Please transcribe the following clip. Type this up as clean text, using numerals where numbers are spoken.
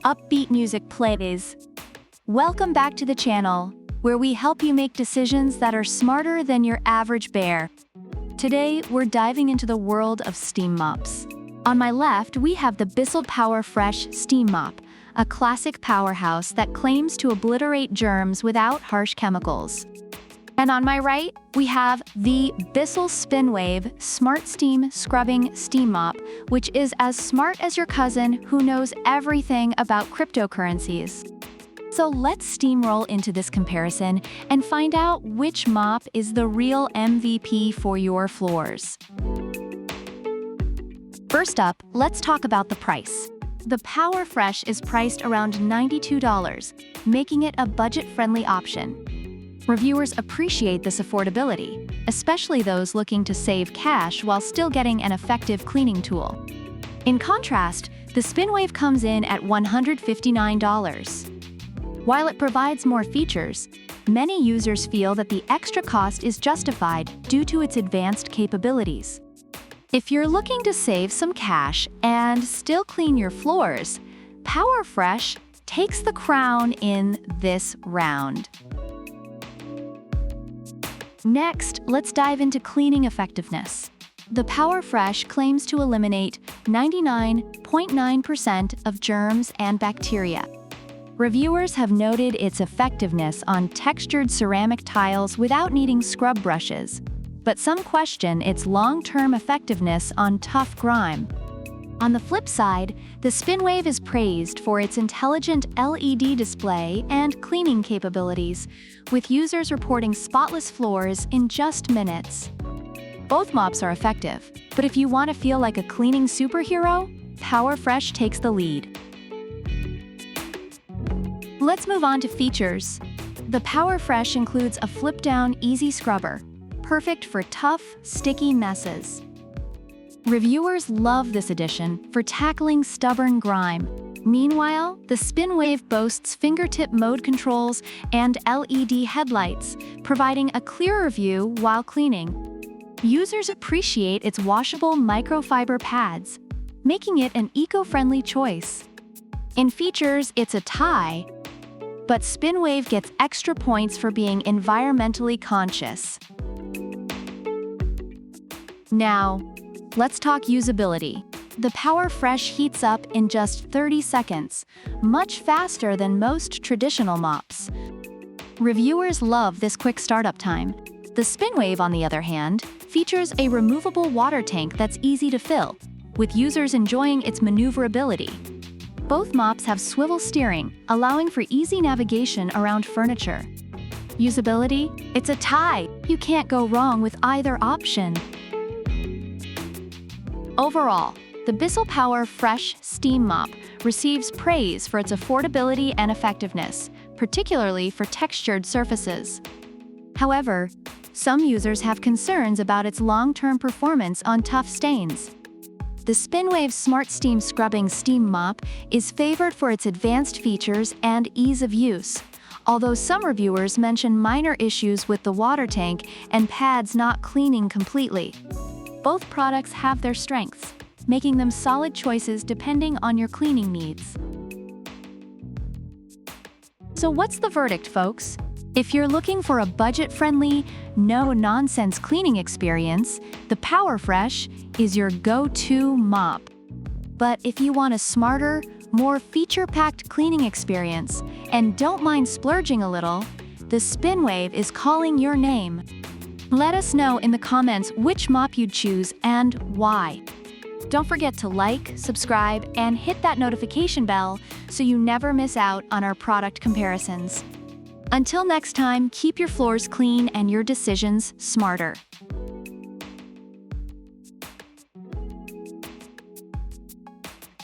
upbeat music plays. Welcome back to the channel, where we help you make decisions that are smarter than your average bear. Today, we're diving into the world of steam mops. On my left, we have the BISSELL PowerFresh Steam Mop, a classic powerhouse that claims to obliterate germs without harsh chemicals. And on my right, we have the BISSELL SpinWave Smart Steam Scrubbing Steam Mop, which is as smart as your cousin who knows everything about cryptocurrencies. So let's steamroll into this comparison and find out which mop is the real MVP for your floors. First up, let's talk about the price. The PowerFresh is priced around $92, making it a budget-friendly option. Reviewers appreciate this affordability, especially those looking to save cash while still getting an effective cleaning tool. In contrast, the SpinWave comes in at $159. While it provides more features, many users feel that the extra cost is justified due to its advanced capabilities. If you're looking to save some cash and still clean your floors, PowerFresh takes the crown in this round. Next, let's dive into cleaning effectiveness. The PowerFresh claims to eliminate 99.9% of germs and bacteria. Reviewers have noted its effectiveness on textured ceramic tiles without needing scrub brushes, but some question its long-term effectiveness on tough grime. On the flip side, the SpinWave is praised for its intelligent LED display and cleaning capabilities, with users reporting spotless floors in just minutes. Both mops are effective, but if you want to feel like a cleaning superhero, PowerFresh takes the lead. Let's move on to features. The PowerFresh includes a flip-down easy scrubber, perfect for tough, sticky messes. Reviewers love this addition for tackling stubborn grime. Meanwhile, the SpinWave boasts fingertip mode controls and LED headlights, providing a clearer view while cleaning. Users appreciate its washable microfiber pads, making it an eco-friendly choice. In features, it's a tie, but SpinWave gets extra points for being environmentally conscious. Now, let's talk usability. The PowerFresh heats up in just 30 seconds, much faster than most traditional mops. Reviewers love this quick startup time. The SpinWave, on the other hand, features a removable water tank that's easy to fill, with users enjoying its maneuverability. Both mops have swivel steering, allowing for easy navigation around furniture. Usability? It's a tie. You can't go wrong with either option. Overall, the BISSELL PowerFresh Steam Mop receives praise for its affordability and effectiveness, particularly for textured surfaces. However, some users have concerns about its long-term performance on tough stains. The SpinWave Smart Steam Scrubbing Steam Mop is favored for its advanced features and ease of use, although some reviewers mention minor issues with the water tank and pads not cleaning completely. Both products have their strengths, making them solid choices depending on your cleaning needs. So what's the verdict, folks? If you're looking for a budget-friendly, no-nonsense cleaning experience, the PowerFresh is your go-to mop. But if you want a smarter, more feature-packed cleaning experience and don't mind splurging a little, the SpinWave is calling your name. Let us know in the comments which mop you'd choose and why. Don't forget to like, subscribe, and hit that notification bell so you never miss out on our product comparisons. Until next time, keep your floors clean and your decisions smarter.